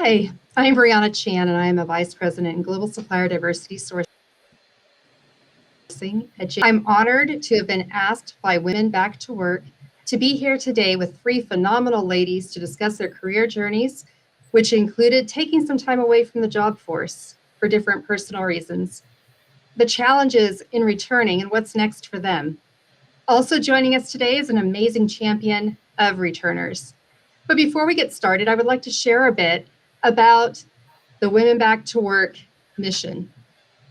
Hi, I'm Brianna Chan, and I am a Vice President in Global Supplier Diversity Sourcing at I'm honored to have been asked by Women Back to Work to be here today with three phenomenal ladies to discuss their career journeys, which included taking some time away from the job force for different personal reasons, the challenges in returning, and what's next for them. Also joining us today is an amazing champion of returners. But before we get started, I would like to share a bit about the Women Back to Work mission.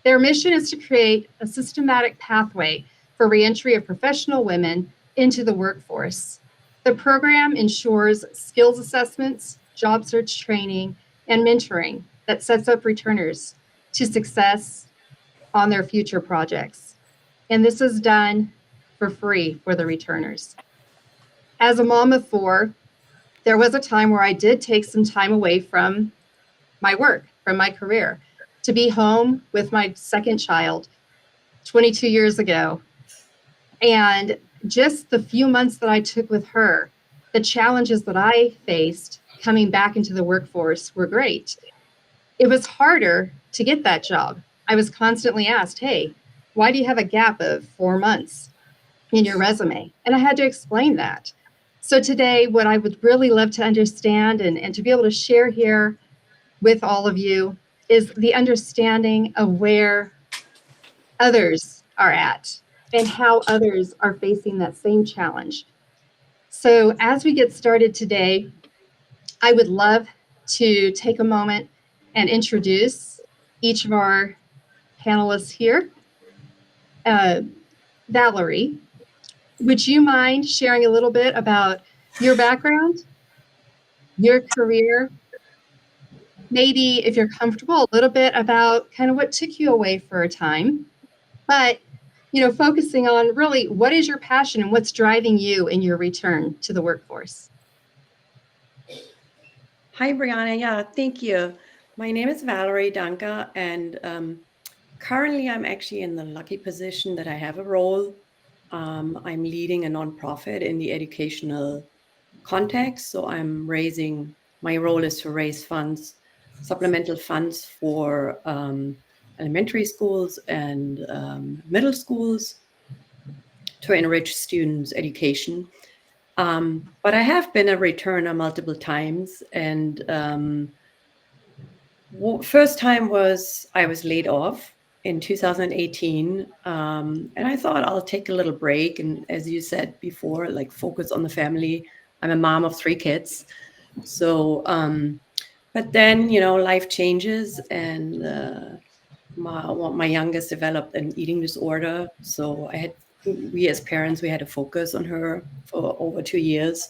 Their mission is to create a systematic pathway for reentry of professional women into the workforce. The program ensures skills assessments, job search training, and mentoring that sets up returners to success on their future projects. And this is done for free for the returners. As a mom of four, there was a time where I did take some time away from my work, from my career, to be home with my second child 22 years ago. And just the few months that I took with her, the challenges that I faced coming back into the workforce were great. It was harder to get that job. I was constantly asked, hey, why do you have a gap of 4 months in your resume? And I had to explain that. So today, what I would really love to understand and to be able to share here with all of you is the understanding of where others are at and how others are facing that same challenge. So as we get started today, I would love to take a moment and introduce each of our panelists here. Valerie, would you mind sharing a little bit about your background, your career, maybe if you're comfortable, a little bit about kind of what took you away for a time, but focusing on really what is your passion and what's driving you in your return to the workforce? Hi, Brianna. Yeah, thank you. My name is Valerie Duncker, and currently I'm actually in the lucky position that I have a role. I'm leading a nonprofit in the educational context. So my role is to raise funds, supplemental funds for elementary schools and middle schools to enrich students' education. But I have been a returner multiple times, and first time was I was laid off in 2018, and I thought I'll take a little break, and as you said before, like focus on the family. I'm a mom of 3 kids, so but then life changes, and my youngest developed an eating disorder, so we as parents, we had to focus on her for over 2 years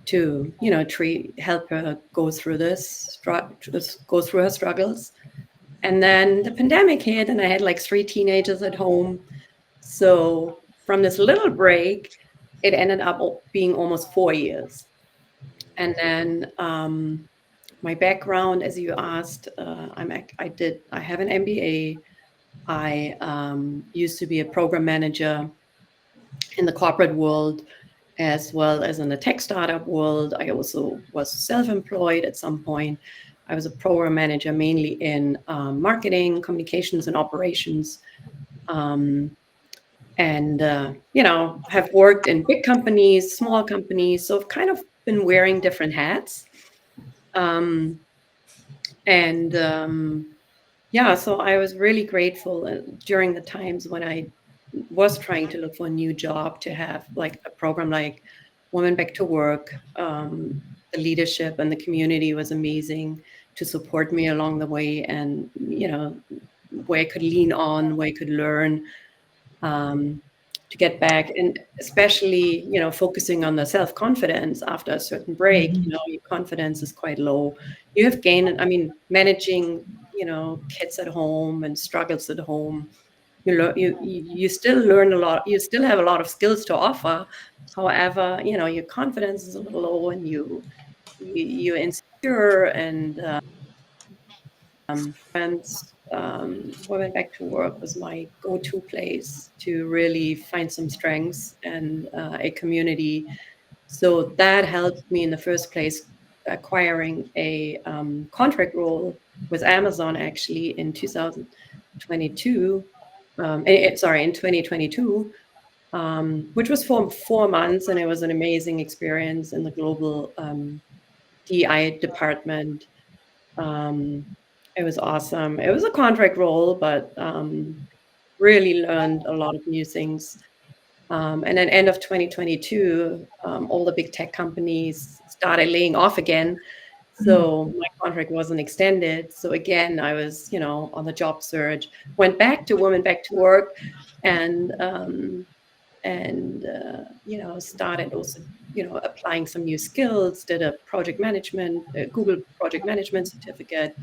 to help her go through go through her struggles. And then the pandemic hit, and I had like 3 teenagers at home. So from this little break, it ended up being almost 4 years. And then my background, as you asked, I have an MBA. I used to be a program manager in the corporate world, as well as in the tech startup world. I also was self-employed at some point. I was a program manager mainly in marketing, communications, and operations. And have worked in big companies, small companies. So I've kind of been wearing different hats. So I was really grateful during the times when I was trying to look for a new job to have like a program like Women Back to Work. The leadership and the community was amazing to support me along the way, and where I could lean on, where I could learn to get back, and especially focusing on the self-confidence after a certain break. Your confidence is quite low. You have gained, managing kids at home and struggles at home. You still learn a lot. You still have a lot of skills to offer. However, your confidence is a little low, and you're insecure. And Women Back to Work was my go-to place to really find some strengths and a community. So that helped me in the first place acquiring a contract role with Amazon actually in 2022. In 2022, which was for 4 months, and it was an amazing experience in the global DI department. It was awesome. It was a contract role, but really learned a lot of new things. And then end of 2022, all the big tech companies started laying off again. So my contract wasn't extended. So again, I was, on the job search, went back to Women Back to Work, and started also, applying some new skills, did a project management, Google project management certificate,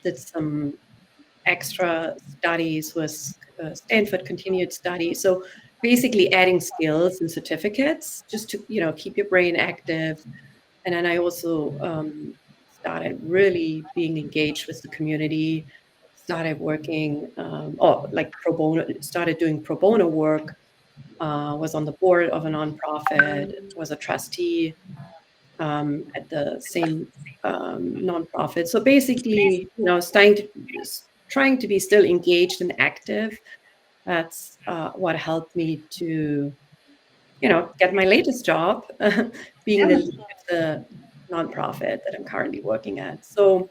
did some extra studies with Stanford continued study. So basically adding skills and certificates just to, keep your brain active. And then I also started really being engaged with the community, started working, pro bono, started doing pro bono work, was on the board of a nonprofit, was a trustee at the same nonprofit. So basically, trying to be still engaged and active. That's what helped me to, get my latest job, being the lead of the nonprofit that I'm currently working at. So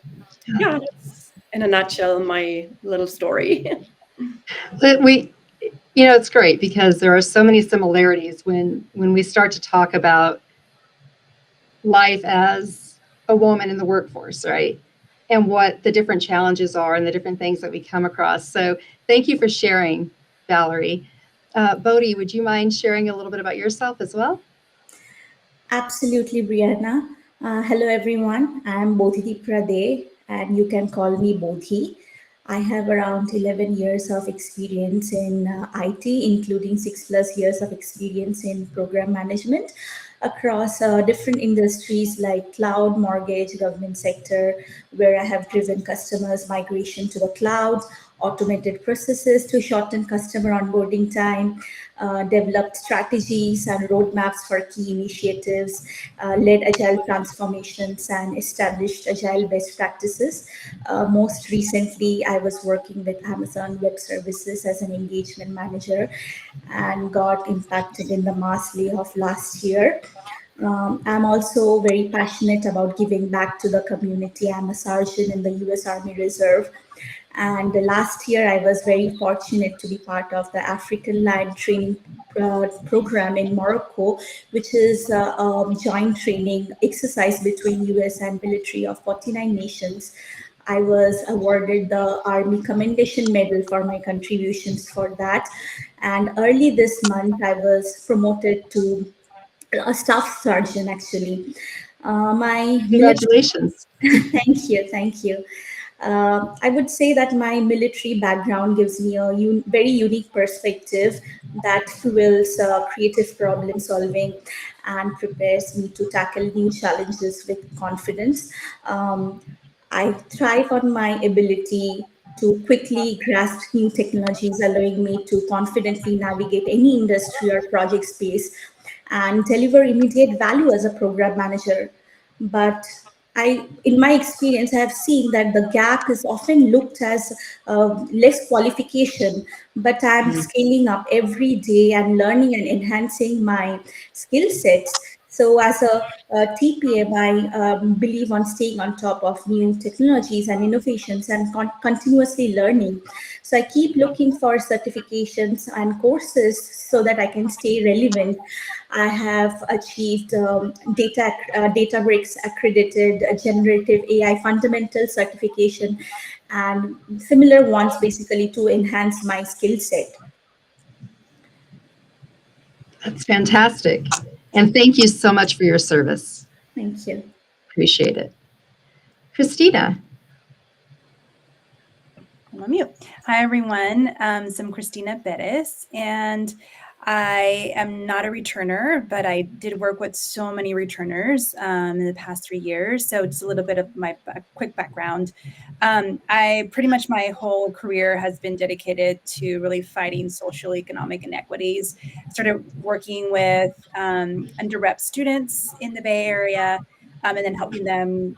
yeah, that's in a nutshell my little story. But it's great because there are so many similarities when we start to talk about life as a woman in the workforce, right? And what the different challenges are and the different things that we come across. So thank you for sharing, Valerie. Bodhi, would you mind sharing a little bit about yourself as well? Absolutely, Brianna. Hello, everyone. I'm Bodhi Prade, and you can call me Bodhi. I have around 11 years of experience in IT, including 6+ years of experience in program management across different industries like cloud, mortgage, government sector, where I have driven customers' migration to the cloud, automated processes to shorten customer onboarding time, developed strategies and roadmaps for key initiatives, led agile transformations, and established agile best practices. Most recently, I was working with Amazon Web Services as an engagement manager and got impacted in the mass layoff last year. I'm also very passionate about giving back to the community. I'm a sergeant in the US Army Reserve. And last year, I was very fortunate to be part of the African Lion Training program in Morocco, which is a joint training exercise between US and military of 49 nations. I was awarded the Army Commendation Medal for my contributions for that. And early this month, I was promoted to a staff sergeant, actually. My military Congratulations. thank you. I would say that my military background gives me a very unique perspective that fuels creative problem solving and prepares me to tackle new challenges with confidence. I thrive on my ability to quickly grasp new technologies, allowing me to confidently navigate any industry or project space and deliver immediate value as a program manager. But in my experience, I have seen that the gap is often looked as less qualification, but I'm scaling up every day and learning and enhancing my skill sets. So, as a TPM, I believe on staying on top of new technologies and innovations and continuously learning. So, I keep looking for certifications and courses so that I can stay relevant. I have achieved Databricks accredited generative AI fundamental certification and similar ones basically to enhance my skill set. That's fantastic. And thank you so much for your service. Thank you. Appreciate it. Cristina. I'm on mute. Hi, everyone. So I'm Cristina Perez, and I am not a returner, but I did work with so many returners in the past 3 years. So just a little bit of my quick background. I pretty much my whole career has been dedicated to really fighting social economic inequities. Started working with underrepresented students in the Bay Area, and then helping them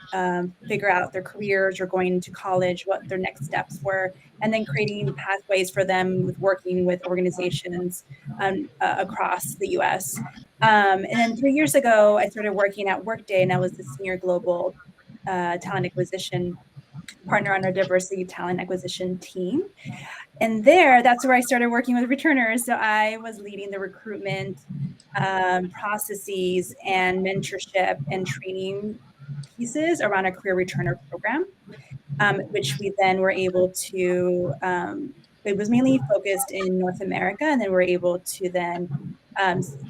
figure out their careers or going into college, what their next steps were, and then creating pathways for them with working with organizations across the US. And then 3 years ago, I started working at Workday, and I was the senior global talent acquisition partner on our diversity talent acquisition team. And that's where I started working with returners. So I was leading the recruitment processes and mentorship and training pieces around a career returner program, which we then were able to, it was mainly focused in North America, and then we're able to then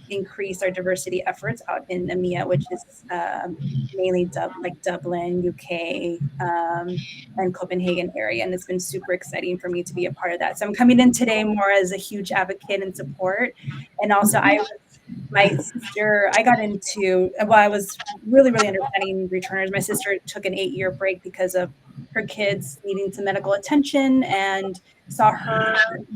increase our diversity efforts out in EMEA, which is mainly Dublin, UK, and Copenhagen area. And it's been super exciting for me to be a part of that. So I'm coming in today more as a huge advocate and support. And also my sister, I got into, while I was really, really understanding returners, my sister took an 8-year break because of her kids needing some medical attention, and saw her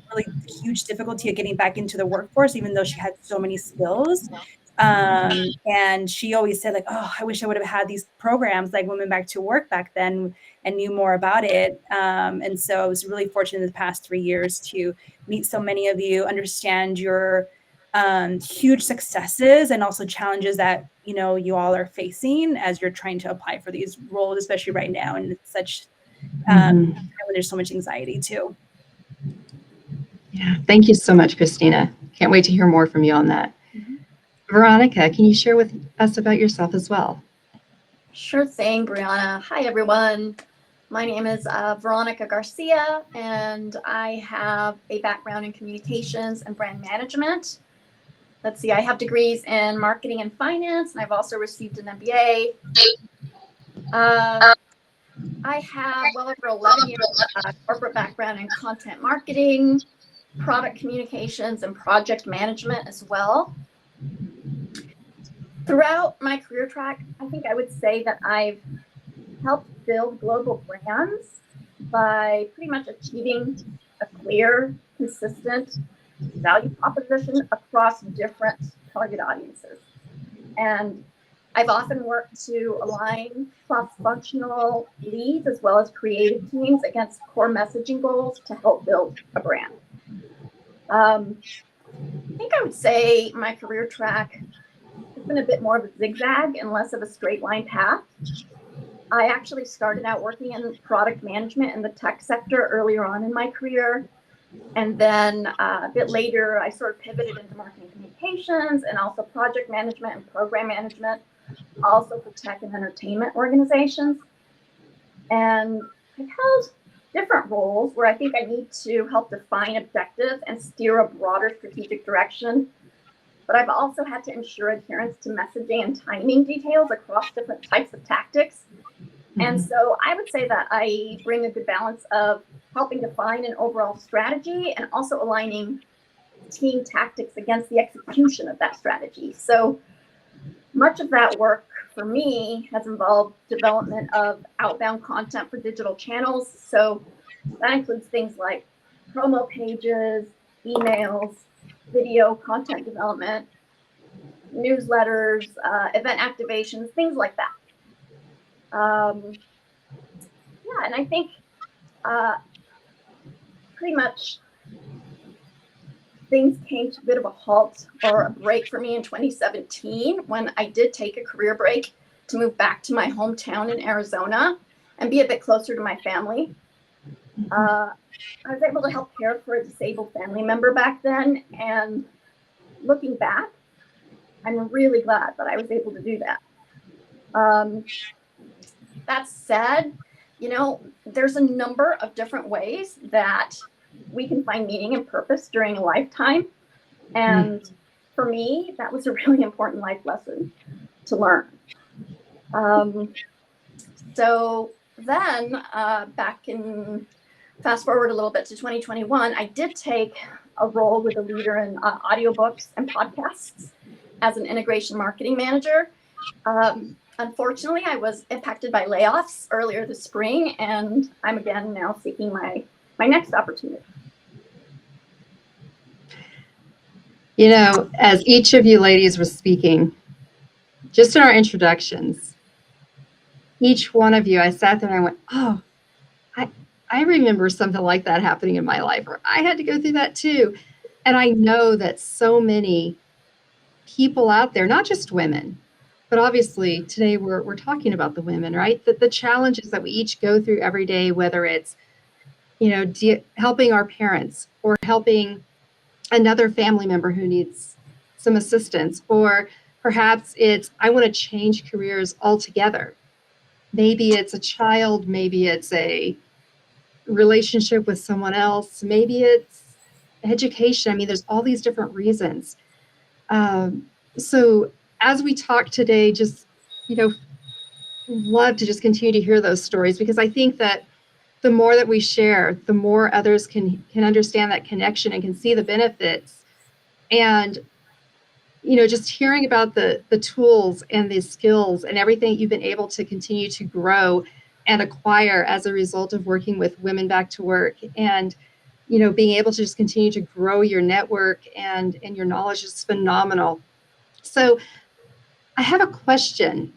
really huge difficulty of getting back into the workforce, even though she had so many skills. And she always said, like, oh, I wish I would have had these programs like Women Back to Work back then and knew more about it. And so I was really fortunate in the past 3 years to meet so many of you, understand your huge successes and also challenges that you all are facing as you're trying to apply for these roles, especially right now, and it's such when there's so much anxiety too. Yeah, thank you so much, Cristina. Can't wait to hear more from you on that. Veronica, can you share with us about yourself as well? Sure thing, Brianna. Hi, everyone. My name is Veronica Garcia, and I have a background in communications and brand management. Let's see, I have degrees in marketing and finance, and I've also received an MBA. I have well over 11 years of corporate background in content marketing, product communications, and project management as well. Throughout my career track, I think I would say that I've helped build global brands by pretty much achieving a clear, consistent value proposition across different target audiences. And I've often worked to align cross-functional leads as well as creative teams against core messaging goals to help build a brand. I think I would say my career track has been a bit more of a zigzag and less of a straight line path. I actually started out working in product management in the tech sector earlier on in my career. And then a bit later, I sort of pivoted into marketing communications and also project management and program management, also for tech and entertainment organizations. And I've held different roles where I think I need to help define objectives and steer a broader strategic direction. But I've also had to ensure adherence to messaging and timing details across different types of tactics. And so I would say that I bring a good balance of helping define an overall strategy and also aligning team tactics against the execution of that strategy. So much of that work for me has involved development of outbound content for digital channels. So that includes things like promo pages, emails, video content development, newsletters, event activations, things like that. Yeah, and I think pretty much things came to a bit of a halt or a break for me in 2017 when I did take a career break to move back to my hometown in Arizona and be a bit closer to my family. I was able to help care for a disabled family member back then, and looking back, I'm really glad that I was able to do that. That said, there's a number of different ways that we can find meaning and purpose during a lifetime. And for me, that was a really important life lesson to learn. So then fast forward a little bit to 2021, I did take a role with a leader in audiobooks and podcasts as an integration marketing manager. Unfortunately, I was impacted by layoffs earlier this spring, and I'm again now seeking my next opportunity. As each of you ladies were speaking, just in our introductions, each one of you, I sat there and I went, oh, I remember something like that happening in my life, or I had to go through that too. And I know that so many people out there, not just women, but obviously today we're talking about the women, right? That the challenges that we each go through every day, whether it's, helping our parents or helping another family member who needs some assistance, or perhaps it's, I want to change careers altogether. Maybe it's a child, maybe it's a relationship with someone else, maybe it's education. I mean, there's all these different reasons. So as we talk today, just, love to just continue to hear those stories, because I think that the more that we share, the more others can understand that connection and can see the benefits. And just hearing about the tools and the skills and everything you've been able to continue to grow and acquire as a result of working with Women Back to Work, and being able to just continue to grow your network and your knowledge is phenomenal. So I have a question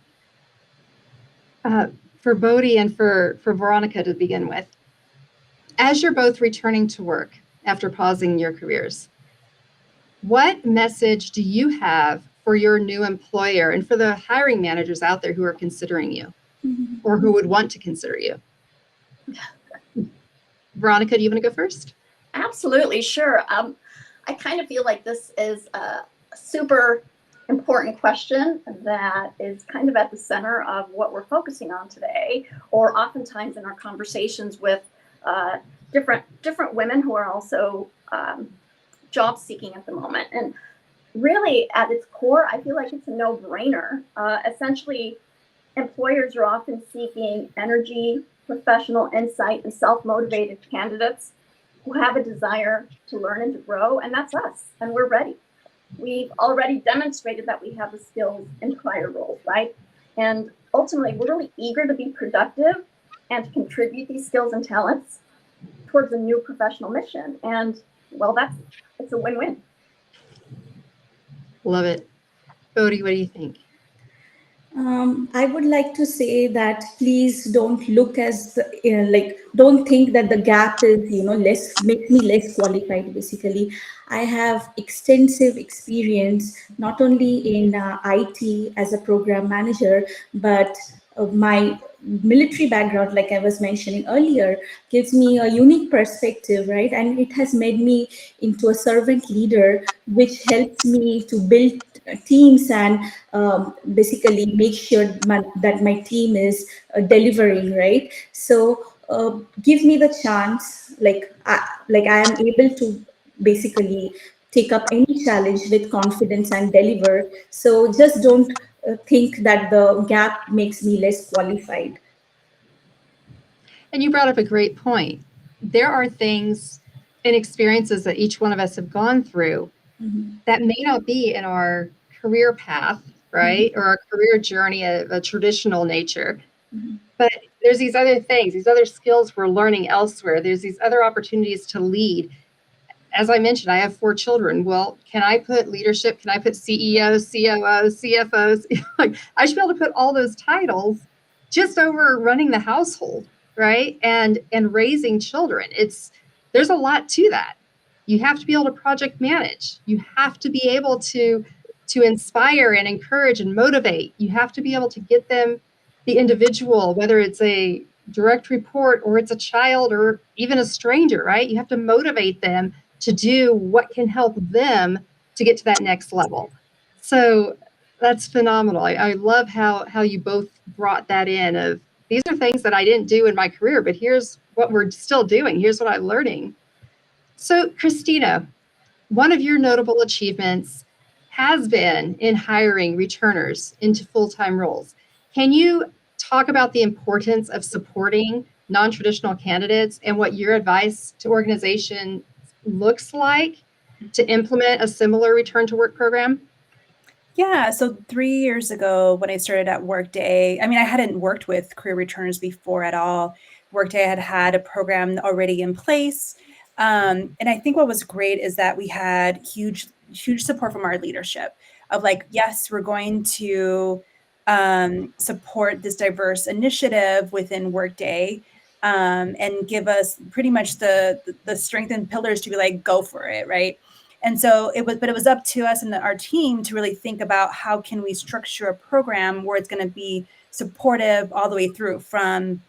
for Bodhi and for Veronica to begin with. As you're both returning to work after pausing your careers, what message do you have for your new employer and for the hiring managers out there who are considering you or who would want to consider you? Veronica, do you want to go first? Absolutely, sure. I kind of feel like this is a super important question that is kind of at the center of what we're focusing on today, or oftentimes in our conversations with different women who are also job seeking at the moment. And really, at its core, I feel like it's a no-brainer. Essentially, employers are often seeking energy, professional insight, and self-motivated candidates who have a desire to learn and to grow, and that's us, and we're ready. We've already demonstrated that we have the skills in prior roles, right? And ultimately, we're really eager to be productive and to contribute these skills and talents towards a new professional mission. And well, it's a win-win. Love it. Bodhi, what do you think? I would like to say that please don't look as don't think that the gap is less, make me less qualified. Basically, I have extensive experience not only in IT as a program manager, but my military background, like I was mentioning earlier, gives me a unique perspective, right? And it has made me into a servant leader, which helps me to build teams and basically make sure that my team is delivering, right? So give me the chance, like I am able to basically take up any challenge with confidence and deliver. So just don't think that the gap makes me less qualified. And you brought up a great point. There are things and experiences that each one of us have gone through that may not be in our career path, right? Or our career journey of a traditional nature. But there's these other things, these other skills we're learning elsewhere. There's these other opportunities to lead. As I mentioned, I have 4 children. Well, can I put leadership? Can I put CEOs, COOs, CFOs? Like, I should be able to put all those titles just over running the household, right? And raising children. There's a lot to that. You have to be able to project manage. You have to be able to inspire and encourage and motivate. You have to be able to get them, the individual, whether it's a direct report or it's a child or even a stranger, right? You have to motivate them to do what can help them to get to that next level. So that's phenomenal. I love how you both brought that in of, these are things that I didn't do in my career, but here's what we're still doing. Here's what I'm learning. So Cristina, one of your notable achievements has been in hiring returners into full-time roles. Can you talk about the importance of supporting non-traditional candidates and what your advice to organization looks like to implement a similar return to work program? Yeah, so 3 years ago when I started at Workday, I mean, I hadn't worked with career returners before at all. Workday had a program already in place. And I think what was great is that we had huge support from our leadership of like, yes, we're going to support this diverse initiative within Workday, and give us pretty much the strength and pillars to be like, go for it, right? And so it was up to us and our team to really think about how can we structure a program where it's going to be supportive all the way through, from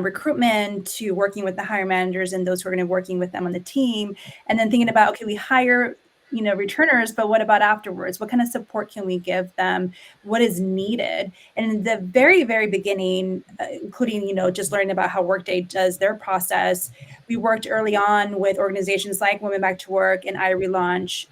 recruitment to working with the hiring managers and those who are going to be working with them on the team, and then thinking about, okay, we hire returners, but what about afterwards? What kind of support can we give them? What is needed? And in the very, very beginning, including, just learning about how Workday does their process, we worked early on with organizations like Women Back to Work and iRelaunch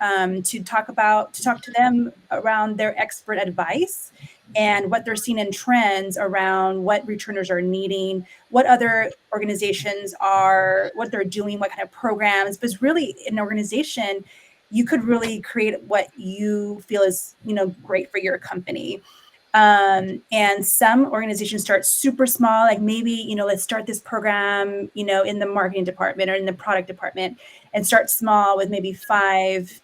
to talk to them around their expert advice and what they're seeing in trends around what returners are needing, what other organizations are, what they're doing, what kind of programs. Because really, in an organization, you could really create what you feel is, great for your company. And some organizations start super small, like maybe, let's start this program, in the marketing department or in the product department, and start small with maybe 5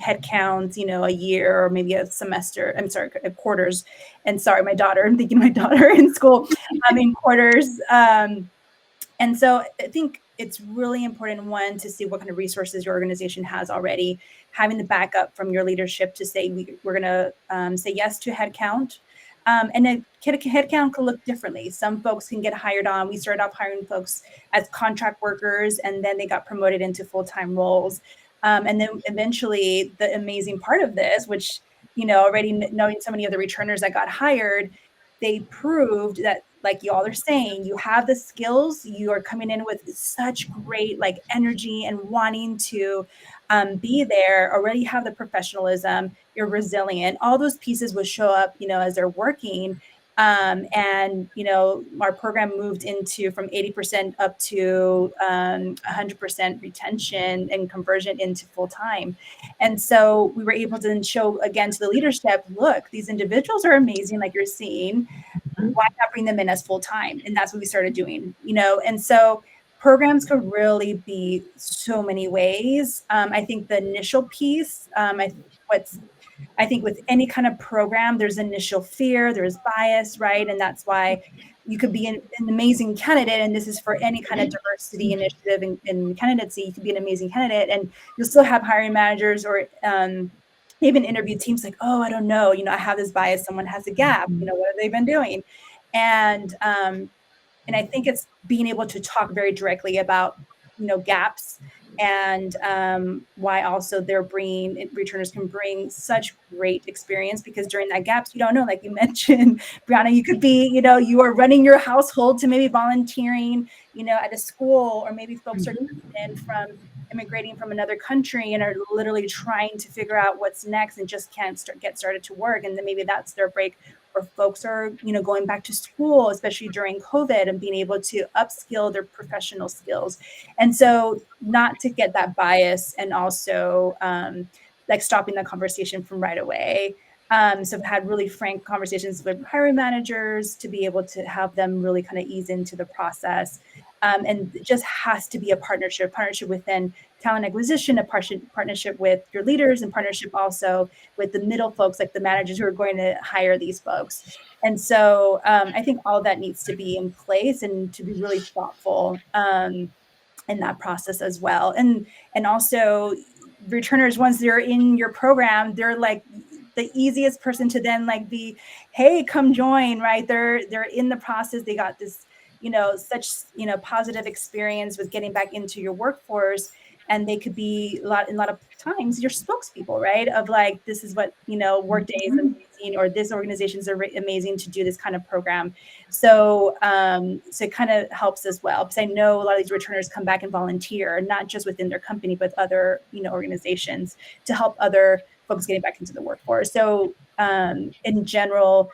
headcounts, a year or maybe a semester. I'm sorry, quarters. And sorry, my daughter, I'm thinking my daughter in school, in quarters. And so I think it's really important, one, to see what kind of resources your organization has already, having the backup from your leadership to say, we're going to say yes to headcount. And a headcount can look differently. Some folks can get hired on. We started off hiring folks as contract workers, and then they got promoted into full-time roles. And then eventually, the amazing part of this, which, already knowing so many of the returners that got hired, they proved that, like you all are saying, you have the skills, you are coming in with such great energy and wanting to be there, already have the professionalism, you're resilient, all those pieces will show up, as they're working. And, our program moved into from 80% up to 100% retention and conversion into full time. And so we were able to then show again to the leadership, look, these individuals are amazing, like you're seeing. Why not bring them in as full time? And that's what we started doing, and so programs could really be so many ways. I think the initial piece, I think with any kind of program, there's initial fear, there's bias, right? And that's why you could be an amazing candidate, and this is for any kind of diversity initiative and candidacy. You could be an amazing candidate, and you'll still have hiring managers or even interview teams like, oh, I don't know, I have this bias, someone has a gap, what have they been doing? And I think it's being able to talk very directly about, gaps, and why also returners can bring such great experience, because during that gaps, you don't know, like you mentioned, Brianna, you could be, you are running your household to maybe volunteering, at a school, or maybe folks are in from immigrating from another country and are literally trying to figure out what's next and just can't get started to work. And then maybe that's their break. Or folks are, going back to school, especially during COVID, and being able to upskill their professional skills. And so not to get that bias, and also stopping the conversation from right away. So I've had really frank conversations with hiring managers to be able to have them really kind of ease into the process. And it just has to be a partnership within talent acquisition, a partnership with your leaders, and partnership also with the middle folks, like the managers who are going to hire these folks. And so I think all that needs to be in place, and to be really thoughtful in that process as well. And also returners, once they're in your program, they're like the easiest person to then be, hey, come join, right? They're in the process. They got this, such, positive experience with getting back into your workforce. And they could be a lot of times your spokespeople, right? Of like, this is what, Workday is amazing, or this organization is amazing to do this kind of program. So, so it kind of helps as well, because I know a lot of these returners come back and volunteer, not just within their company, but other, organizations, to help other folks getting back into the workforce. So, in general,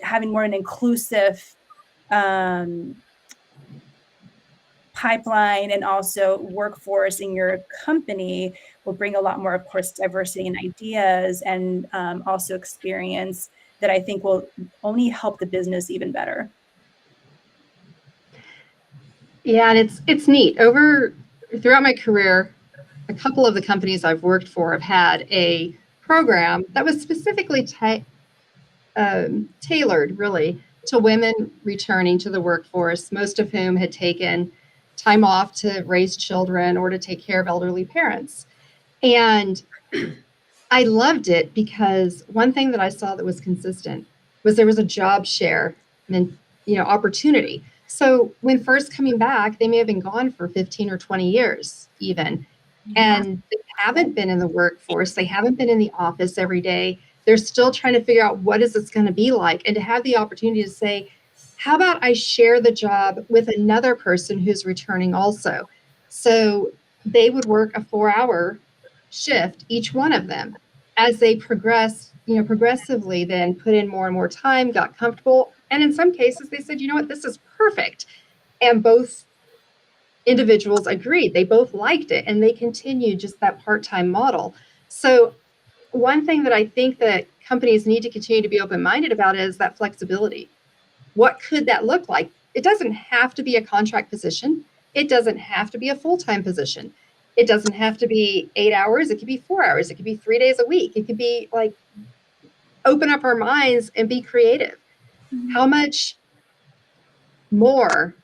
having more an inclusive pipeline and also workforce in your company will bring a lot more, of course, diversity and ideas, and also experience that I think will only help the business even better. Yeah, and it's neat. Throughout my career, a couple of the companies I've worked for have had a program that was specifically tailored really to women returning to the workforce, most of whom had taken time off to raise children or to take care of elderly parents. And I loved it because one thing that I saw that was consistent was there was a job share and opportunity. So when first coming back, they may have been gone for 15 or 20 years even. And they haven't been in the workforce. They haven't been in the office every day. They're still trying to figure out what is this going to be like, and to have the opportunity to say, how about I share the job with another person who's returning also? So they would work a 4-hour shift, each one of them. As they progress, progressively then put in more and more time, got comfortable. And in some cases, they said, you know what, this is perfect. And both individuals agreed. They both liked it, and they continued just that part-time model. So one thing that I think that companies need to continue to be open-minded about is that flexibility. What could that look like? It doesn't have to be a contract position. It doesn't have to be a full-time position. It doesn't have to be 8 hours. It could be 4 hours. It could be 3 days a week. It could be like, open up our minds and be creative. How much more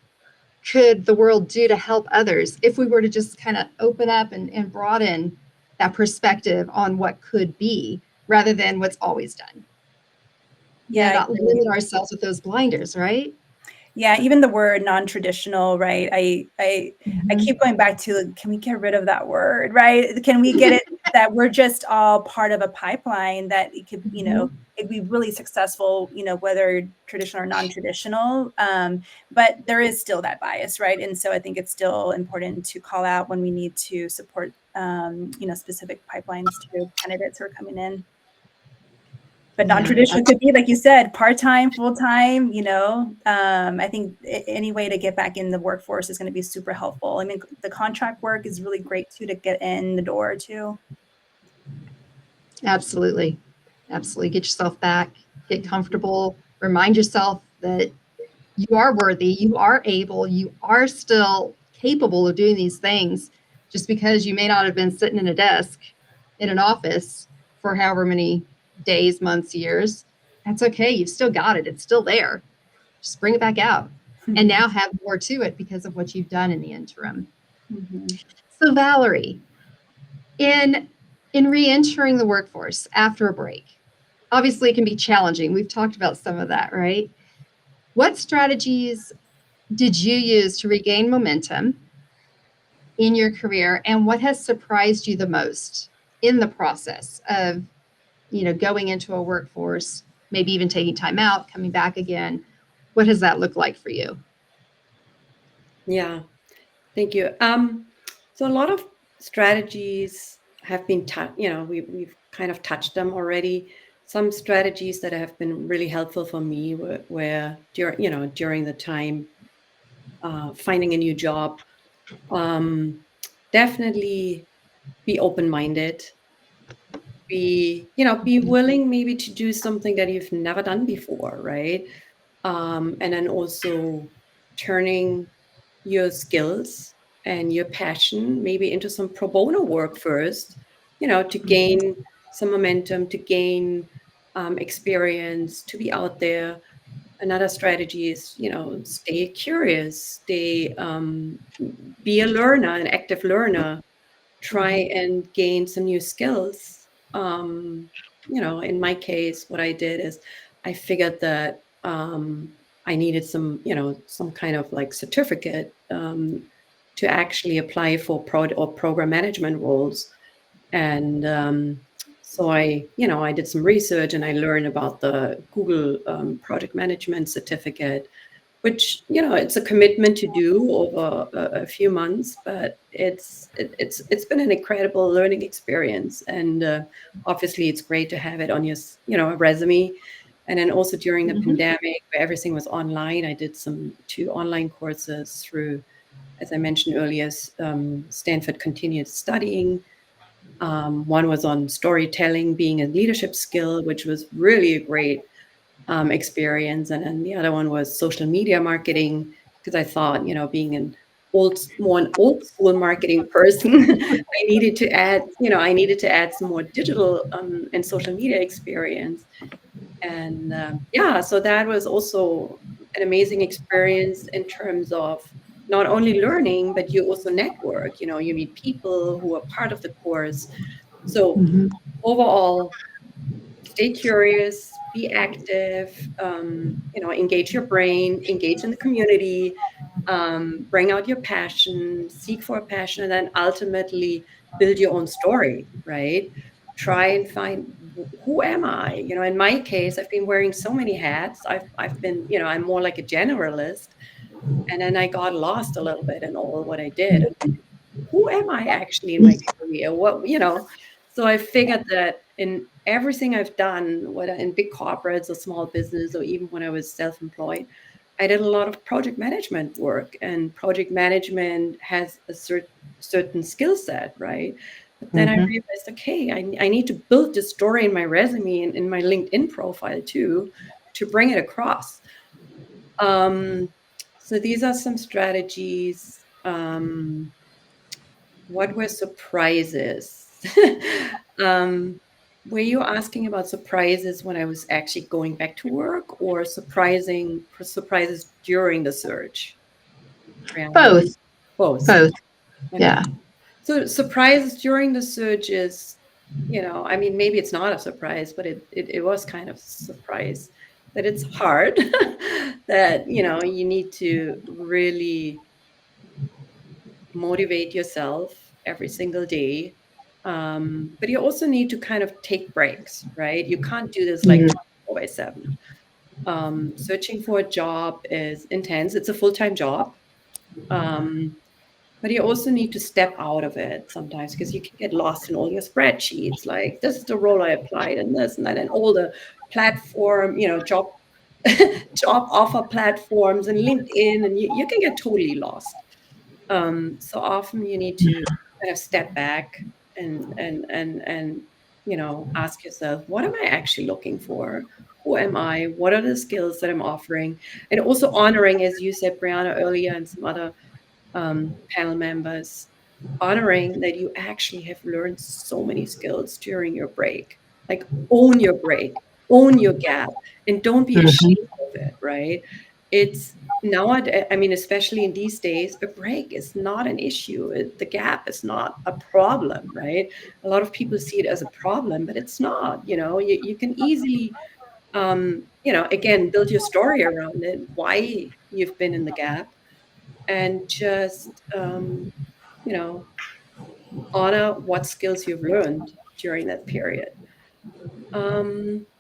could the world do to help others if we were to just kind of open up and broaden that perspective on what could be rather than what's always done? Yeah, not limit ourselves with those blinders, right? Yeah, even the word non-traditional, right? I keep going back to, can we get rid of that word, right? Can we get it that we're just all part of a pipeline that it could, it'd be really successful, whether traditional or non-traditional. But there is still that bias, right? And so I think it's still important to call out when we need to support, specific pipelines to candidates who are coming in. But non-traditional could be, like you said, part-time, full-time, I think any way to get back in the workforce is going to be super helpful. I mean, the contract work is really great too, to get in the door too. Absolutely. Get yourself back, get comfortable, remind yourself that you are worthy, you are able, you are still capable of doing these things. Just because you may not have been sitting in a desk in an office for however many days, months, years, that's okay. You've still got it. It's still there. Just bring it back out and now have more to it because of what you've done in the interim. So Valerie, in re-entering the workforce after a break, obviously it can be challenging. We've talked about some of that, right? What strategies did you use to regain momentum in your career, and what has surprised you the most in the process of going into a workforce, maybe even taking time out, coming back again? What does that look like for you? Yeah, thank you. So a lot of strategies have been we've kind of touched them already. Some strategies that have been really helpful for me were during the time finding a new job. Definitely be open-minded. Be willing maybe to do something that you've never done before, right? And then also turning your skills and your passion maybe into some pro bono work first, to gain some momentum, to gain experience, to be out there. Another strategy is, stay curious, be a learner, an active learner, try and gain some new skills. In my case, what I did is I figured that I needed some kind of like certificate to actually apply for program management roles. And so I did some research and I learned about the Google project management certificate, which, it's a commitment to do over a few months, but it's been an incredible learning experience. And obviously it's great to have it on your resume. And then also during the pandemic, where everything was online, I did 2 online courses through, as I mentioned earlier, Stanford Continued Studying. One was on storytelling being a leadership skill, which was really a great experience. And then the other one was social media marketing, because I thought, being more an old school marketing person. I needed to add some more digital and social media experience. And so that was also an amazing experience in terms of not only learning, but you also network. You meet people who are part of the course. So overall, stay curious, be active, engage your brain, engage in the community, bring out your passion, seek for a passion, and then ultimately build your own story, right? Try and find, who am I? In my case, I've been wearing so many hats. I've been, I'm more like a generalist. And then I got lost a little bit in all what I did. Who am I actually in my career? So I figured that in everything I've done, whether in big corporates or small business, or even when I was self-employed, I did a lot of project management work, and project management has a certain skill set, right? But then I realized, okay, I need to build this story in my resume and in my LinkedIn profile too, to bring it across. So these are some strategies. What were surprises? Were you asking about surprises when I was actually going back to work, or surprises during the search? Both. Both. Okay. Yeah. So surprises during the search is, maybe it's not a surprise, but it was kind of a surprise that it's hard, that, you need to really motivate yourself every single day. But you also need to kind of take breaks, right? You can't do this like 24/7. Searching for a job is intense. It's a full-time job. But you also need to step out of it sometimes, because you can get lost in all your spreadsheets. Like, this is the role I applied, and this and that, and all the platform, job job offer platforms and LinkedIn, and you can get totally lost. So often you need to kind of step back and ask yourself, what am I actually looking for? Who am I? What are the skills that I'm offering? And also honoring, as you said, Brianna, earlier, and some other panel members, honoring that you actually have learned so many skills during your break. Like, own your break, own your gap, and don't be ashamed of it, right? It's nowadays, especially in these days, a break is not an issue. The gap is not a problem, right? A lot of people see it as a problem, but it's not. You can easily, again, build your story around it, why you've been in the gap, and just honor what skills you've learned during that period.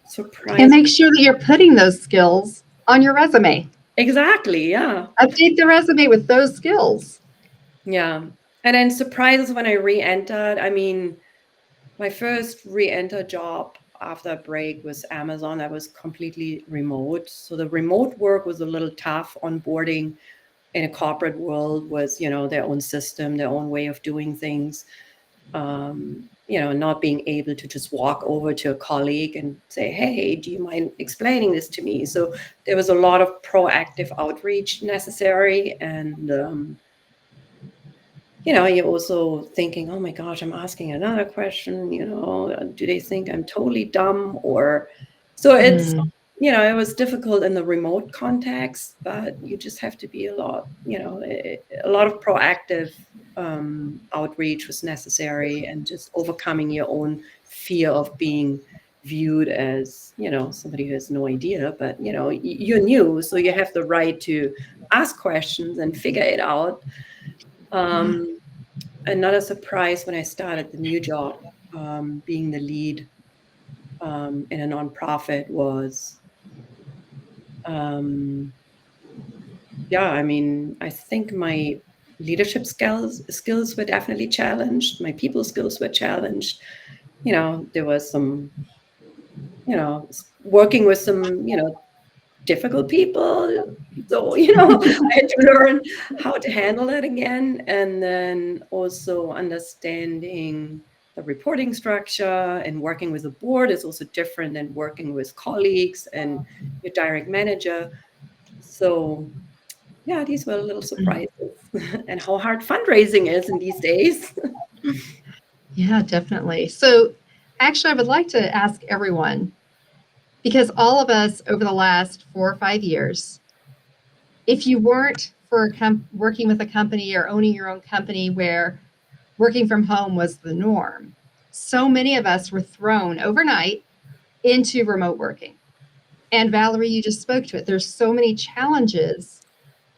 Surprise. And make sure that you're putting those skills on your resume. Exactly. Yeah. Update the resume with those skills. Yeah. And then surprises when I re-entered. My first re-enter job after a break was Amazon. That was completely remote. So the remote work was a little tough. Onboarding in a corporate world was, their own system, their own way of doing things. Not being able to just walk over to a colleague and say, hey, do you mind explaining this to me? So there was a lot of proactive outreach necessary. And, you're also thinking, oh my gosh, I'm asking another question, do they think I'm totally dumb? So it's, it was difficult in the remote context, but you just have to be a lot of proactive outreach was necessary, and just overcoming your own fear of being viewed as, somebody who has no idea, but, you're new, so you have the right to ask questions and figure it out. Another surprise when I started the new job, being the lead in a nonprofit, was, I think my leadership skills were definitely challenged. My people skills were challenged. There was some, working with some, difficult people. So, I had to learn how to handle it again. And then also understanding the reporting structure, and working with the board is also different than working with colleagues and your direct manager. So, yeah, these were little surprises. And how hard fundraising is in these days. Yeah, definitely. So actually, I would like to ask everyone, because all of us over the last 4 or 5 years, if you weren't for working with a company or owning your own company where working from home was the norm, so many of us were thrown overnight into remote working. And Valerie, you just spoke to it. There's so many challenges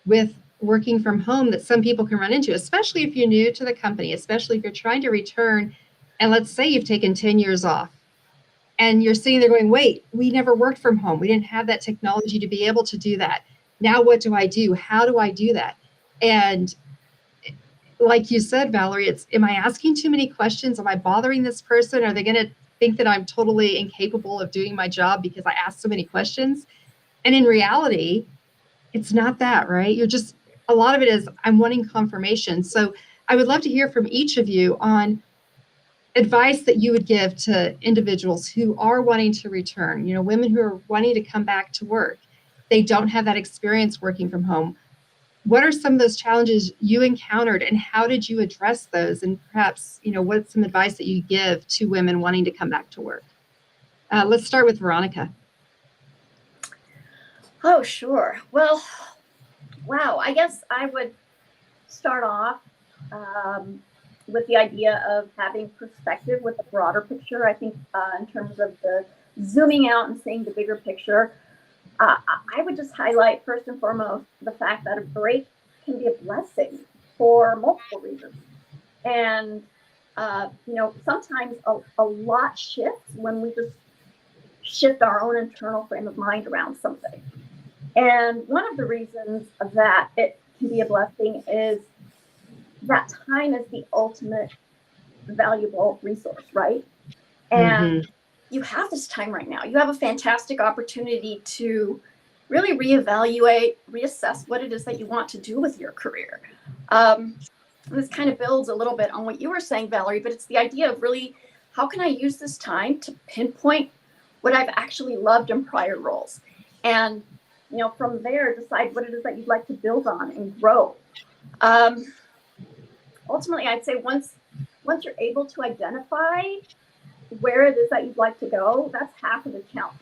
with working from home that some people can run into, especially if you're new to the company, especially if you're trying to return. And let's say you've taken 10 years off and you're sitting there going, wait, we never worked from home. We didn't have that technology to be able to do that. Now, what do I do? How do I do that? And like you said, Valerie, it's, am I asking too many questions? Am I bothering this person? Are they going to think that I'm totally incapable of doing my job because I asked so many questions? And in reality, it's not that, right? You're just, a lot of it is, I'm wanting confirmation. So I would love to hear from each of you on advice that you would give to individuals who are wanting to return, you know, women who are wanting to come back to work. They don't have that experience working from home. What are some of those challenges you encountered and how did you address those? And perhaps, you know, what's some advice that you give to women wanting to come back to work? Let's start with Veronica. Oh, sure. Well, wow. I guess I would start off with the idea of having perspective with the broader picture. I think in terms of the zooming out and seeing the bigger picture, I would just highlight first and foremost the fact that a break can be a blessing for multiple reasons. And, you know, sometimes a lot shifts when we just shift our own internal frame of mind around something. And one of the reasons that it can be a blessing is that time is the ultimate valuable resource, right? And you have this time right now. You have a fantastic opportunity to really reevaluate, reassess what it is that you want to do with your career. This kind of builds a little bit on what you were saying, Valerie, but it's the idea of really, how can I use this time to pinpoint what I've actually loved in prior roles? And, you know, from there, decide what it is that you'd like to build on and grow. Ultimately, I'd say once you're able to identify where it is that you'd like to go, that's half of the challenge.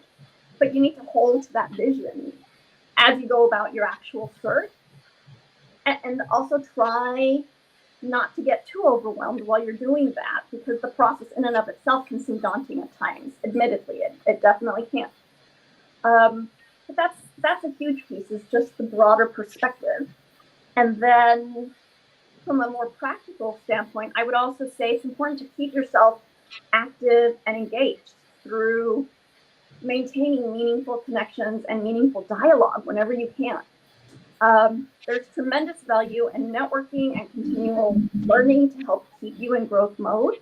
But you need to hold to that vision as you go about your actual search. And also try not to get too overwhelmed while you're doing that, because the process in and of itself can seem daunting at times. Admittedly, it definitely can. But that's a huge piece, is just the broader perspective. And then from a more practical standpoint, I would also say it's important to keep yourself active and engaged through maintaining meaningful connections and meaningful dialogue whenever you can. There's tremendous value in networking and continual learning to help keep you in growth mode.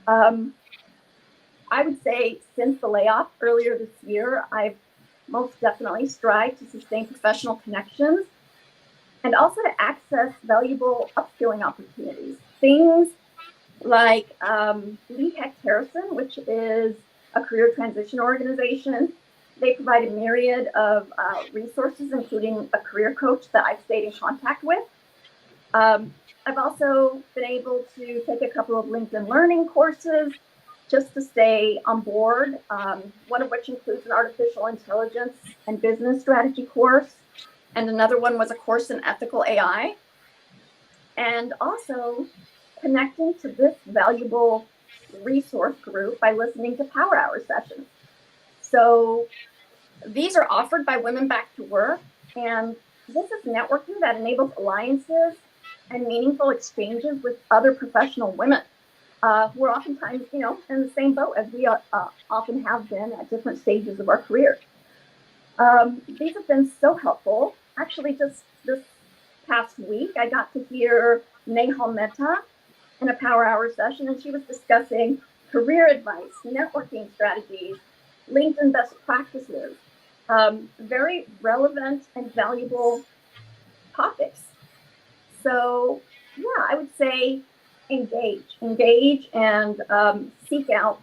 I would say since the layoff earlier this year, I've most definitely strived to sustain professional connections and also to access valuable upskilling opportunities. Things like Lee Hecht Harrison, which is a career transition organization. They provide a myriad of resources, including a career coach that I've stayed in contact with. I've also been able to take a couple of LinkedIn learning courses just to stay on board, one of which includes an artificial intelligence and business strategy course, and another one was a course in ethical AI. And also connecting to this valuable resource group by listening to Power Hour sessions. So these are offered by Women Back to Work, and this is networking that enables alliances and meaningful exchanges with other professional women who are oftentimes, you know, in the same boat as we often have been at different stages of our career. These have been so helpful. Actually, just this past week, I got to hear Nehal Mehta in a Power Hour session, and she was discussing career advice, networking strategies, LinkedIn best practices, very relevant and valuable topics. So yeah, I would say engage and seek out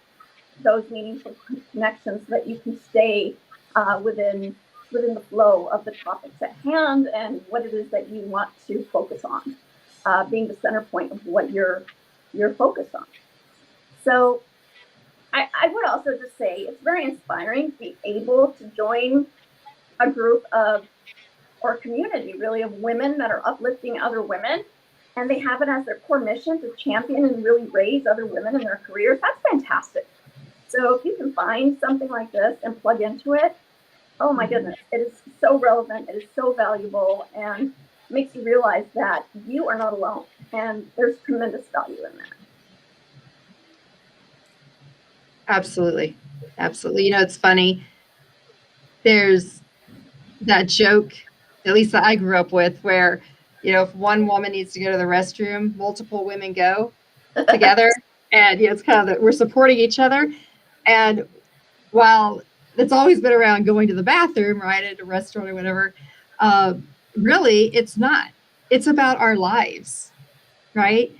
those meaningful connections so that you can stay within within the flow of the topics at hand and what it is that you want to focus on, being the center point of what you're focused on. So I would also just say it's very inspiring to be able to join a group of, or a community really, of women that are uplifting other women, and they have it as their core mission to champion and really raise other women in their careers. That's fantastic. So if you can find something like this and plug into it, oh my goodness, it is so relevant, it is so valuable, and makes you realize that you are not alone, and there's tremendous value in that. Absolutely. Absolutely. It's funny. There's that joke, at least that I grew up with, where, if one woman needs to go to the restroom, multiple women go together. And it's kind of that we're supporting each other. And while it's always been around going to the bathroom, right, at a restaurant or whatever, really, it's not. It's about our lives, right?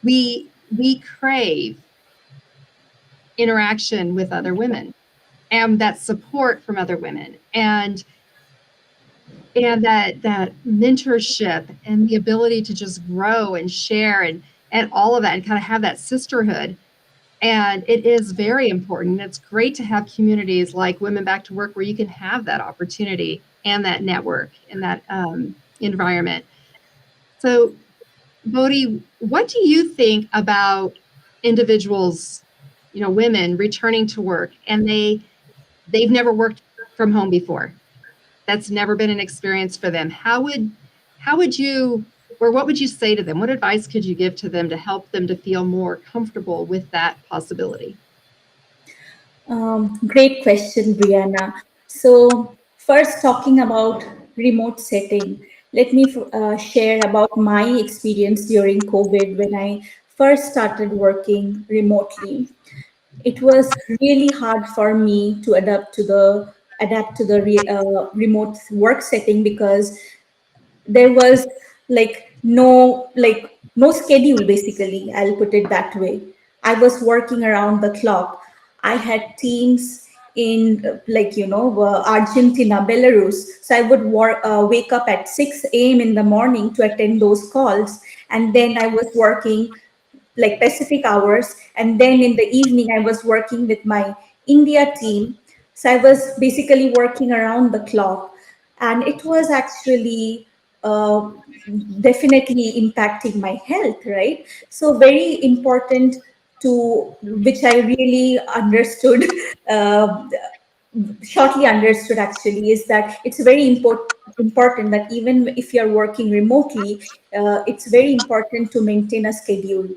We crave interaction with other women and that support from other women and that mentorship and the ability to just grow and share and all of that and kind of have that sisterhood. And it is very important. It's great to have communities like Women Back to Work where you can have that opportunity and that network and that environment. So, Bodhi, what do you think about individuals, women returning to work and they've never worked from home before? That's never been an experience for them. How would you, or what would you say to them? What advice could you give to them to help them to feel more comfortable with that possibility? Great question, Brianna. So first, talking about remote setting, let me share about my experience during COVID when I first started working remotely. It was really hard for me to adapt to the remote work setting because there was no schedule. Basically, I'll put it that way. I was working around the clock. I had teams in Argentina, Belarus, so I would wake up at 6 a.m. in the morning to attend those calls, and then I was working like Pacific hours, and then in the evening I was working with my India team. So I was basically working around the clock, and it was actually uh, definitely impacting my health, right? So very important, to which I really understood, uh, shortly understood actually, is that it's very important that even if you're working remotely, it's very important to maintain a schedule.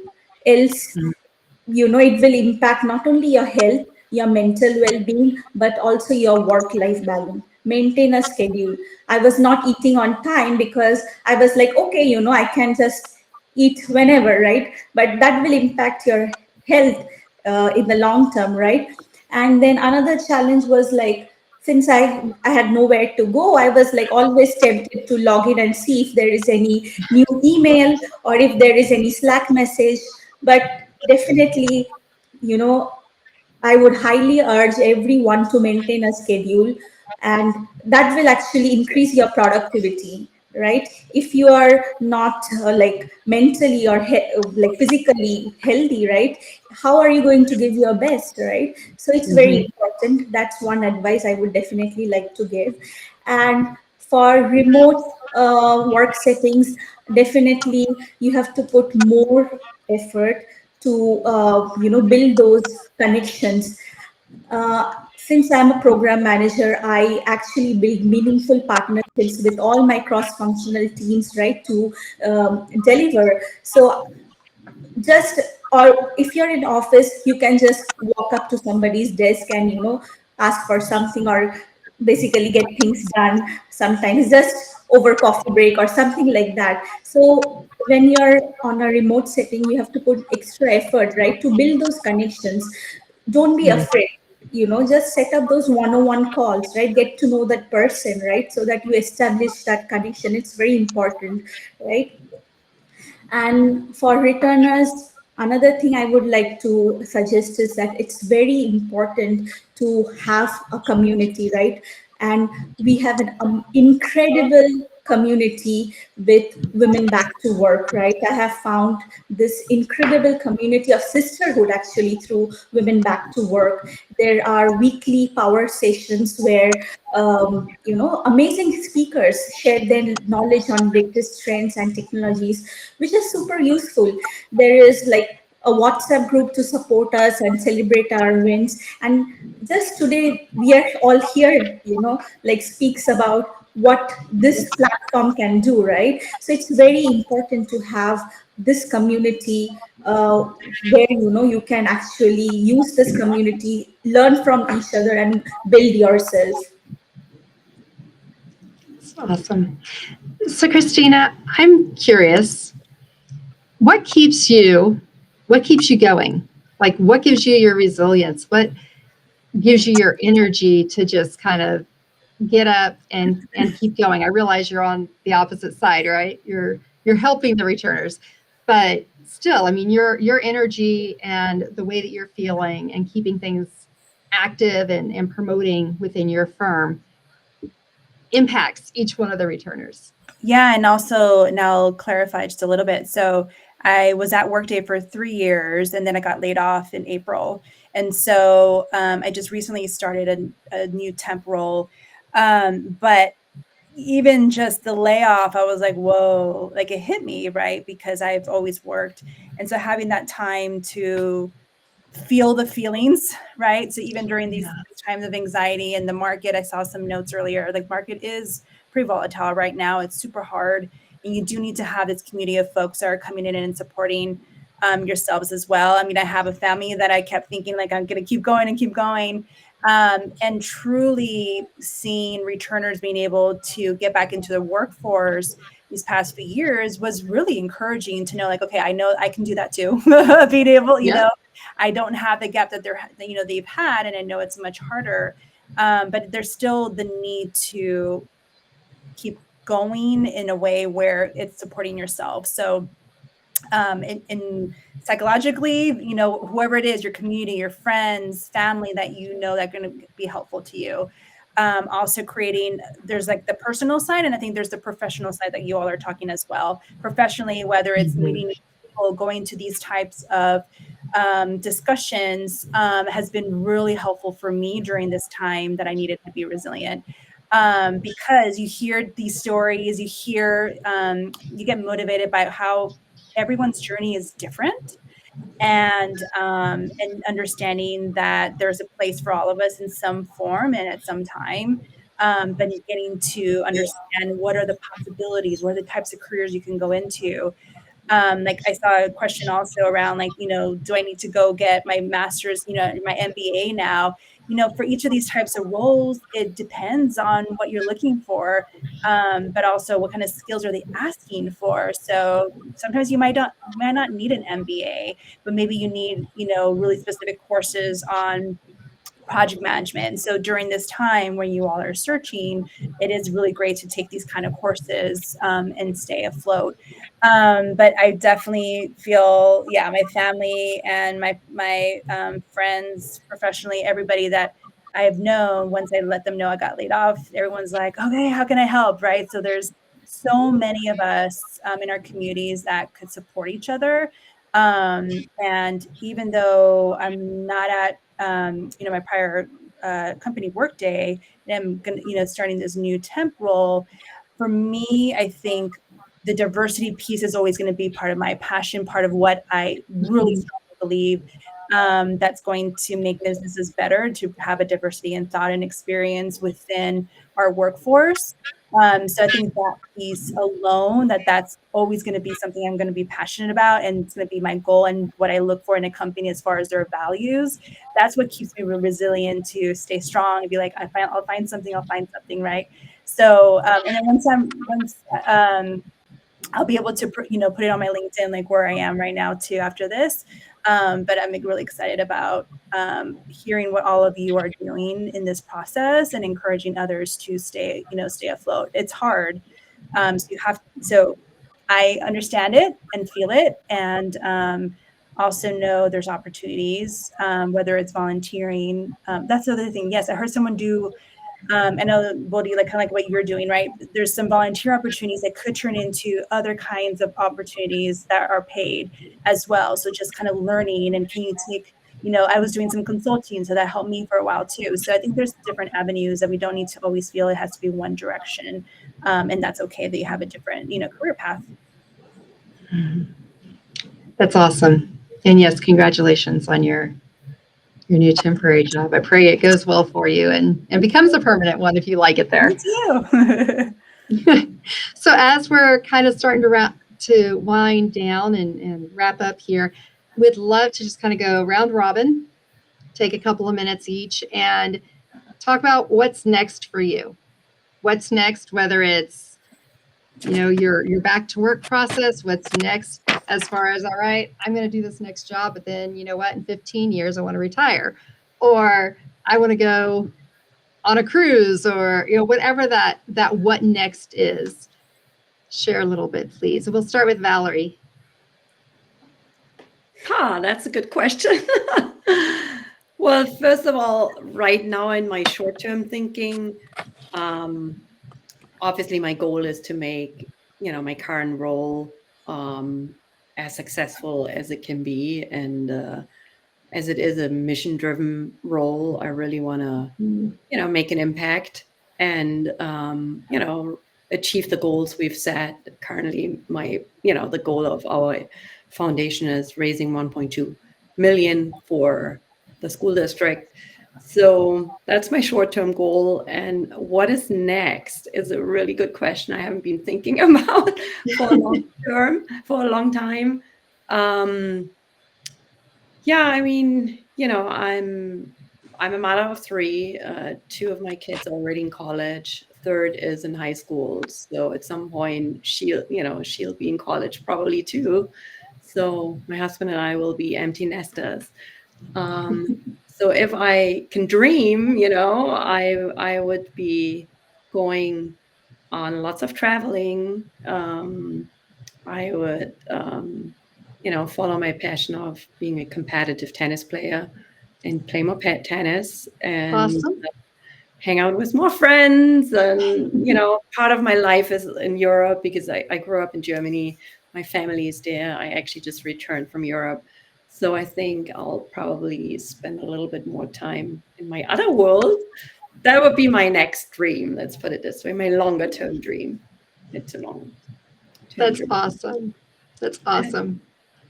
Else, it will impact not only your health, your mental well-being, but also your work-life balance. Maintain a schedule. I was not eating on time because I was like, okay, I can just eat whenever, right? But that will impact your health in the long term, right? And then another challenge was like, since I had nowhere to go, I was like always tempted to log in and see if there is any new email or if there is any Slack message. But definitely, you know, I would highly urge everyone to maintain a schedule, and that will actually increase your productivity, right? If you are not like mentally or like physically healthy, right? How are you going to give your best, right? So it's very important. That's one advice I would definitely like to give. And for remote work settings, definitely you have to put more effort to build those connections. Since I'm a program manager, I actually build meaningful partnerships with all my cross-functional teams, right, to deliver. So just, or if you're in office, you can just walk up to somebody's desk and ask for something, or basically get things done, sometimes just over coffee break or something like that. So when you're on a remote setting, you have to put extra effort, right, to build those connections. Don't be afraid, just set up those one-on-one calls, right? Get to know that person, right? So that you establish that connection. It's very important, right? And for returners, another thing I would like to suggest is that it's very important to have a community, right? And we have an incredible community with Women Back to Work, right? I have found this incredible community of sisterhood actually through Women Back to Work. There are weekly power sessions where amazing speakers share their knowledge on latest trends and technologies, which is super useful. There is like a WhatsApp group to support us and celebrate our wins. And just today, we are all here, like speaks about what this platform can do, right? So it's very important to have this community where you can actually use this community, learn from each other, and build yourself. That's awesome. So, Cristina, I'm curious, what keeps you going? Like, what gives you your resilience? What gives you your energy to just kind of get up and keep going? I realize you're on the opposite side, right? You're helping the returners, but still, I mean, your energy and the way that you're feeling and keeping things active and promoting within your firm impacts each one of the returners. Yeah, and also, and I'll clarify just a little bit. So I was at Workday for 3 years, and then I got laid off in April. And so I just recently started a new temp role. But even just the layoff, I was like, whoa, like it hit me, right? Because I've always worked. And so having that time to feel the feelings, right? So even during these times of anxiety in the market, I saw some notes earlier, like market is pretty volatile right now. It's super hard. And you do need to have this community of folks that are coming in and supporting yourselves as well. I mean, I have a family that I kept thinking like, I'm going to keep going and keep going. And truly seeing returners being able to get back into the workforce these past few years was really encouraging to know, like, okay, I know I can do that too. Being able, you know, I don't have the gap that they've had, and I know it's much harder. But there's still the need to keep going in a way where it's supporting yourself. So in psychologically, you know, whoever it is, your community, your friends, family that you know that are going to be helpful to you. Also creating, there's like the personal side, and I think there's the professional side that you all are talking as well. Professionally, whether it's meeting people, going to these types of discussions has been really helpful for me during this time that I needed to be resilient. Because you hear these stories, you get motivated by how everyone's journey is different, and understanding that there's a place for all of us in some form and at some time, but getting to understand what are the possibilities, what are the types of careers you can go into. Like I saw a question also around, like, you know, do I need to go get my master's, you know, my MBA now? You know, for each of these types of roles, it depends on what you're looking for, but also what kind of skills are they asking for. So sometimes you might not need an MBA, but maybe you need, you know, really specific courses on project management. So during this time when you all are searching, it is really great to take these kind of courses and stay afloat. But I definitely feel, my family and my friends, professionally, everybody that I have known, once I let them know I got laid off, everyone's like, okay, how can I help? Right. So there's so many of us in our communities that could support each other. And even though I'm not at my prior company Workday, and I'm gonna, starting this new temp role, for me, I think the diversity piece is always going to be part of my passion, part of what I really strongly believe that's going to make businesses better, to have a diversity in thought and experience within our workforce. So I think that piece alone, that's always going to be something I'm going to be passionate about, and it's going to be my goal and what I look for in a company as far as their values. That's what keeps me resilient to stay strong and be like, I'll find something, right? So, and then once I'll be able to, put it on my LinkedIn, like where I am right now too, after this. But I'm really excited about hearing what all of you are doing in this process and encouraging others to stay afloat. It's hard. So I understand it and feel it. And also know there's opportunities, whether it's volunteering. That's the other thing. Yes, I heard someone do I know, Bodhi, like kind of like what you're doing, right? There's some volunteer opportunities that could turn into other kinds of opportunities that are paid as well. So just kind of learning, and can you take, I was doing some consulting, so that helped me for a while too. So I think there's different avenues that we don't need to always feel it has to be one direction. And that's okay that you have a different, career path. That's awesome. And yes, congratulations on your new temporary job. I pray it goes well for you and becomes a permanent one if you like it there. Me too. So as we're kind of starting to wind down and wrap up here, we'd love to just kind of go round robin, take a couple of minutes each, and talk about what's next for you. What's next, whether it's your back to work process, what's next as far as, all right, I'm going to do this next job, but then you know what, in 15 years I want to retire, or I want to go on a cruise, or whatever that what next is. Share a little bit, please. We'll start with Valerie. That's a good question. Well, first of all, right now in my short-term thinking, obviously my goal is to make, my current role as successful as it can be. And as it is a mission-driven role, I really want to, make an impact and, achieve the goals we've set. Currently, the goal of our foundation is raising 1.2 million for the school district. So that's my short-term goal. And what is next is a really good question I haven't been thinking about for a long time. Yeah, I mean, I'm a mother of 3. 2 of my kids are already in college. Third is in high school. So at some point she'll be in college probably too. So my husband and I will be empty nesters. So if I can dream, I would be going on lots of traveling. I would, follow my passion of being a competitive tennis player and play more tennis and Awesome. hang out with more friends. And, part of my life is in Europe because I grew up in Germany. My family is there. I actually just returned from Europe. So I think I'll probably spend a little bit more time in my other world. That would be my next dream. Let's put it this way, my longer term dream. Mid to long. That's awesome. That's awesome.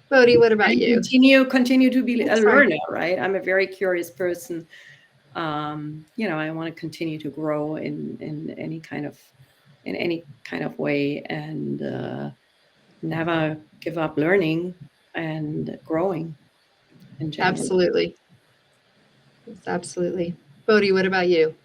Bodhi, what about you? Continue to be a learner, right? I'm a very curious person. I want to continue to grow in any kind of way, and never give up learning and growing in general. Absolutely. Bodhi, what about you?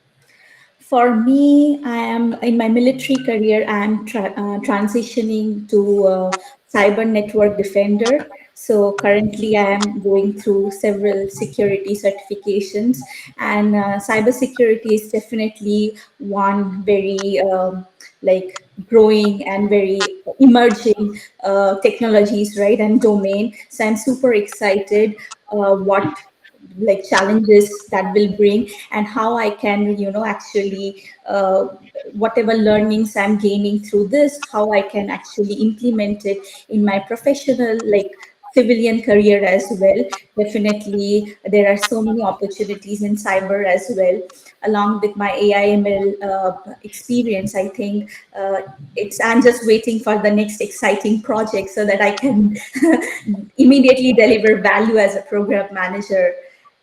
For me, I am in my military career. I am transitioning to cyber network defender. So currently, I am going through several security certifications, and cybersecurity is definitely one very growing and very emerging technologies, right, and domain. So I'm super excited what challenges that will bring, and how I can actually whatever learnings I'm gaining through this, how I can actually implement it in my professional civilian career as well. Definitely there are so many opportunities in cyber as well. Along with my AI/ML experience, I think I'm just waiting for the next exciting project so that I can immediately deliver value as a program manager.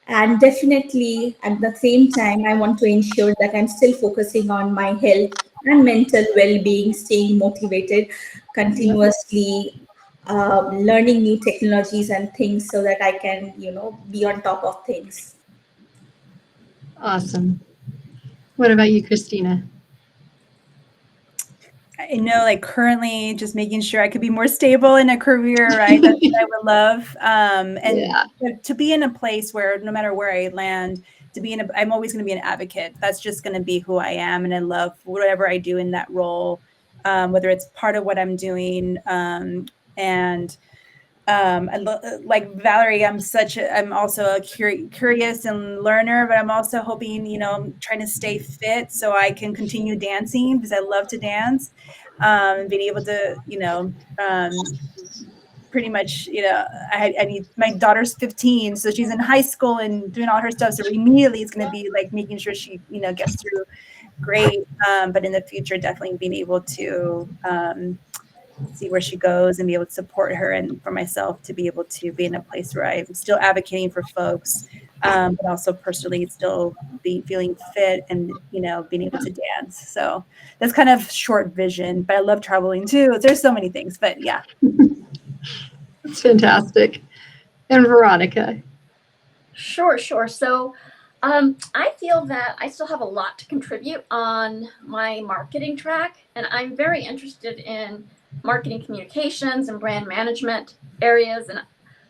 And definitely at the same time, I want to ensure that I'm still focusing on my health and mental well-being, staying motivated, continuously learning new technologies and things so that I can, be on top of things. Awesome. What about you, Cristina? I know, currently just making sure I could be more stable in a career, right? That's what I would love. To be in a place where no matter where I land, I'm always going to be an advocate. That's just going to be who I am. And I love whatever I do in that role, whether it's part of what I'm doing. And like Valerie, I'm also a curious and learner, but I'm also hoping, I'm trying to stay fit so I can continue dancing because I love to dance, and being able to, pretty much, I need, my daughter's 15, so she's in high school and doing all her stuff. So immediately it's going to be like making sure she, gets through great. But in the future, definitely being able to, see where she goes and be able to support her, and for myself to be able to be in a place where I'm still advocating for folks, but also personally still feeling fit and, being able to dance. So that's kind of short vision, but I love traveling too. There's so many things, but yeah. That's fantastic. And Veronica. Sure. So I feel that I still have a lot to contribute on my marketing track, and I'm very interested in marketing communications and brand management areas, and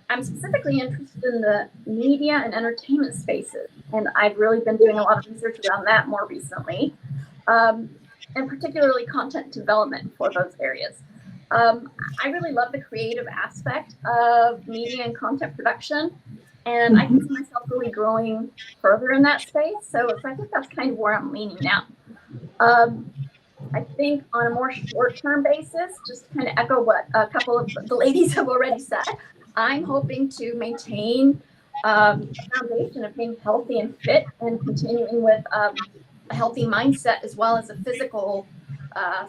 I'm specifically interested in the media and entertainment spaces, and I've really been doing a lot of research around that more recently, and particularly content development for those areas. I really love the creative aspect of media and content production, and I can see myself really growing further in that space. So I think that's kind of where I'm leaning now. I think on a more short-term basis, just to kind of echo what a couple of the ladies have already said, I'm hoping to maintain a foundation of being healthy and fit, and continuing with a healthy mindset as well as a physical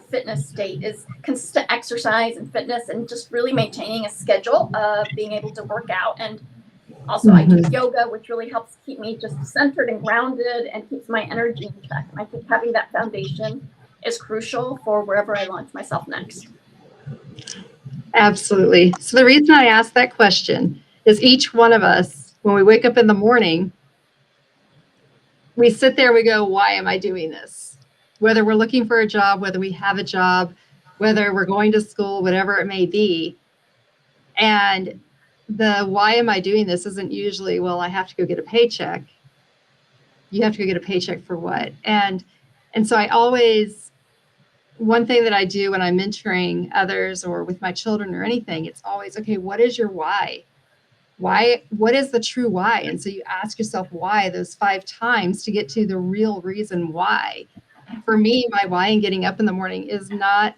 fitness state, is consistent exercise and fitness, and just really maintaining a schedule of being able to work out. And also I do yoga, which really helps keep me just centered and grounded and keeps my energy in check. And I think having that foundation is crucial for wherever I launch myself next. Absolutely. So the reason I asked that question is each one of us, when we wake up in the morning, we sit there, we go, why am I doing this? Whether we're looking for a job, whether we have a job, whether we're going to school, whatever it may be. And the why am I doing this isn't usually, well, I have to go get a paycheck. You have to go get a paycheck for what? And so I always, one thing that I do when I'm mentoring others or with my children or anything, it's always, okay, what is your why? What is the true why? And so you ask yourself why those 5 times to get to the real reason why. For me, my why in getting up in the morning is not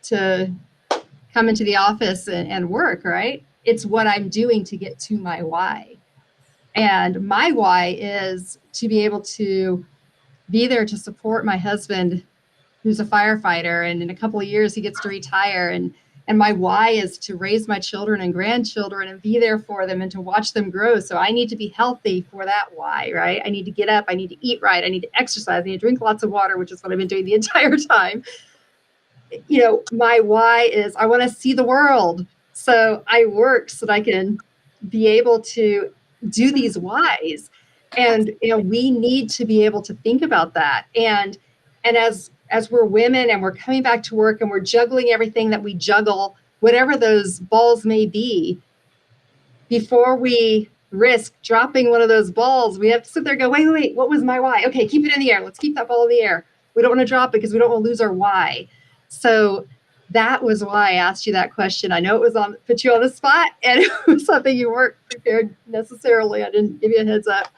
to come into the office and work, right? It's what I'm doing to get to my why. And my why is to be able to be there to support my husband, who's a firefighter, and in a couple of years he gets to retire. And my why is to raise my children and grandchildren and be there for them and to watch them grow. So I need to be healthy for that why, right? I need to get up, I need to eat right, I need to exercise, I need to drink lots of water, which is what I've been doing the entire time. My why is I want to see the world. So I work so that I can be able to do these whys. And we need to be able to think about that. And as we're women and we're coming back to work and we're juggling everything that we juggle, whatever those balls may be, before we risk dropping one of those balls, we have to sit there and go, wait, what was my why? Okay, keep it in the air. Let's keep that ball in the air. We don't want to drop it because we don't want to lose our why. So that was why I asked you that question. I know it was put you on the spot, and it was something you weren't prepared necessarily. I didn't give you a heads up.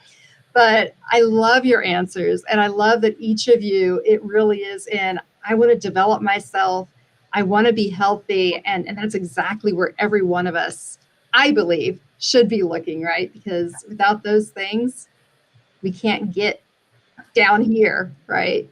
But I love your answers, and I love that each of you, it really is in, I want to develop myself. I want to be healthy. And that's exactly where every one of us, I believe, should be looking, right? Because without those things, we can't get down here, right?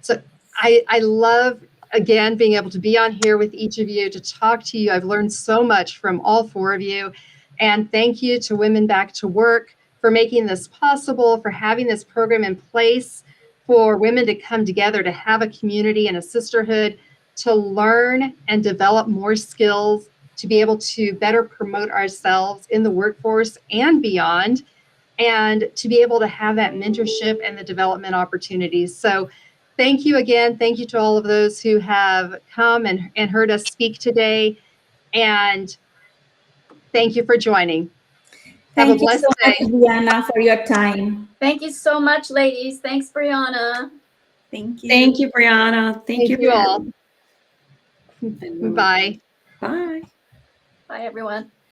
So I love, again, being able to be on here with each of you, to talk to you. I've learned so much from all 4 of you. And thank you to Women Back to Work for making this possible, for having this program in place for women to come together, to have a community and a sisterhood, to learn and develop more skills, to be able to better promote ourselves in the workforce and beyond, and to be able to have that mentorship and the development opportunities. So thank you again. Thank you to all of those who have come and heard us speak today. And thank you for joining. Have a blessed day. Thank you so much, Brianna, for your time. Thank you so much, ladies. Thanks, Brianna. Thank you. Thank you, Brianna. Thank you all. And Bye. Bye. Bye, everyone.